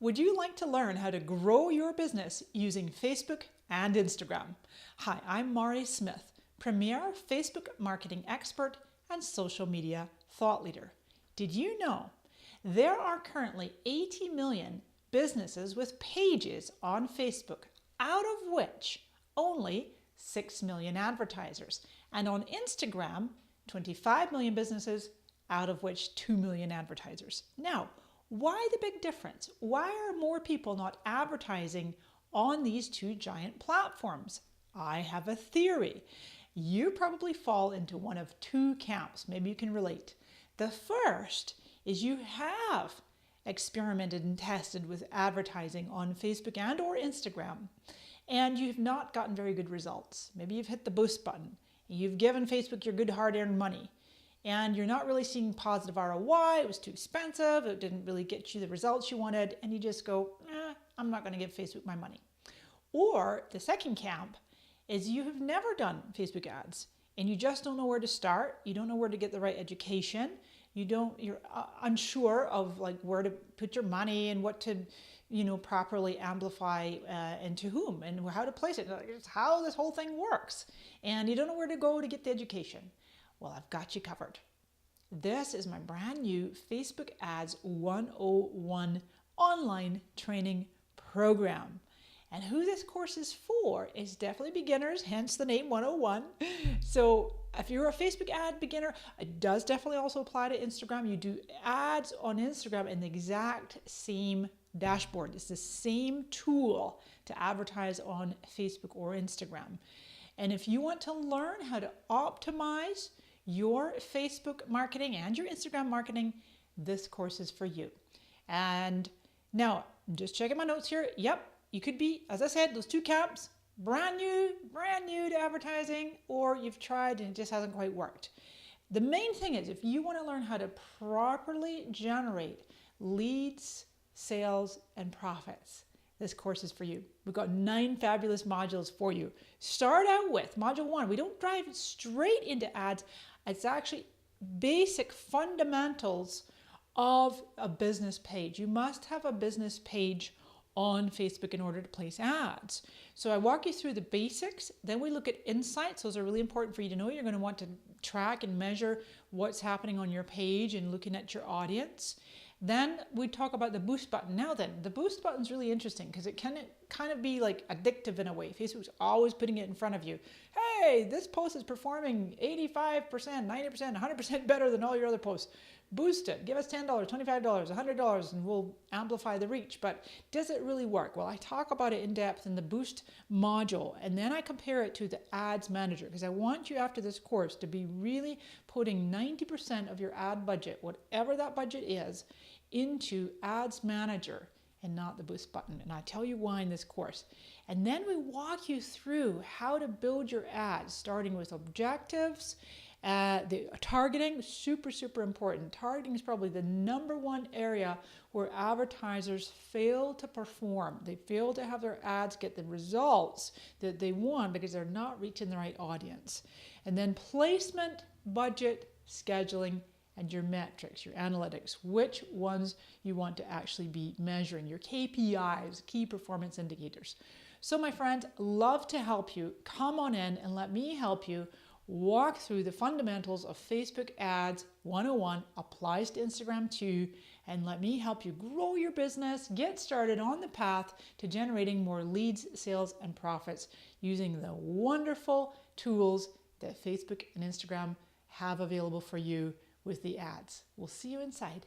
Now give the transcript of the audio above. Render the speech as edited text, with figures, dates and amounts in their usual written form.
Would you like to learn how to grow your business using Facebook and Instagram? Hi, I'm Mari Smith, premier Facebook marketing expert and social media thought leader. Did you know there are currently 80 million businesses with pages on Facebook, out of which only 6 million advertisers, and on Instagram, 25 million businesses, out of which 2 million advertisers. Now, why the big difference? Why are more people not advertising on these two giant platforms? I have a theory. You probably fall into one of two camps. Maybe you can relate. The first is you have experimented and tested with advertising on Facebook and or Instagram, and you've not gotten very good results. Maybe you've hit the boost button. You've given Facebook your good hard-earned money, and you're not really seeing positive ROI. It was too expensive. It didn't really get you the results you wanted. And you just go, I'm not going to give Facebook my money. Or the second camp is you have never done Facebook ads and you just don't know where to start. You don't know where to get the right education. You're unsure of like where to put your money and what to, properly amplify and to whom and how to place it. It's how this whole thing works. And you don't know where to go to get the education. Well, I've got you covered. This is my brand new Facebook Ads 101 online training program. And who this course is for is definitely beginners, hence the name 101. So if you're a Facebook ad beginner, it does definitely also apply to Instagram. You do ads on Instagram in the exact same dashboard. It's the same tool to advertise on Facebook or Instagram. And if you want to learn how to optimize your Facebook marketing and your Instagram marketing, this course is for you. And now, I'm just checking my notes here. Yep, you could be, as I said, those two camps, brand new to advertising, or you've tried and it just hasn't quite worked. The main thing is, if you want to learn how to properly generate leads, sales, and profits, this course is for you. We've got 9 fabulous modules for you. Start out with module 1. We don't dive straight into ads. It's actually basic fundamentals of a business page. You must have a business page on Facebook in order to place ads. So I walk you through the basics. Then we look at insights. Those are really important for you to know. You're going to want to track and measure what's happening on your page and looking at your audience. Then we talk about the boost button. Now then, the boost button is really interesting because it can kind of be like addictive in a way. Facebook's always putting it in front of you. Hey, this post is performing 85%, 90%, 100% better than all your other posts. Boost it. Give us $10, $25, $100, and we'll amplify the reach. But does it really work? Well, I talk about it in depth in the boost module, and then I compare it to the ads manager because I want you after this course to be really putting 90% of your ad budget, whatever that budget is, into ads manager and not the boost button. And I tell you why in this course. And then we walk you through how to build your ads, starting with objectives. The targeting, super important. Targeting is probably the #1 area where advertisers fail to perform. They fail to have their ads get the results that they want because they're not reaching the right audience. And then placement, budget, scheduling, and your metrics, your analytics, which ones you want to actually be measuring, your KPIs, key performance indicators. So my friends, love to help you. Come on in and let me help you walk through the fundamentals of Facebook Ads 101, applies to Instagram too, and let me help you grow your business, get started on the path to generating more leads, sales, and profits using the wonderful tools that Facebook and Instagram have available for you with the ads. We'll see you inside.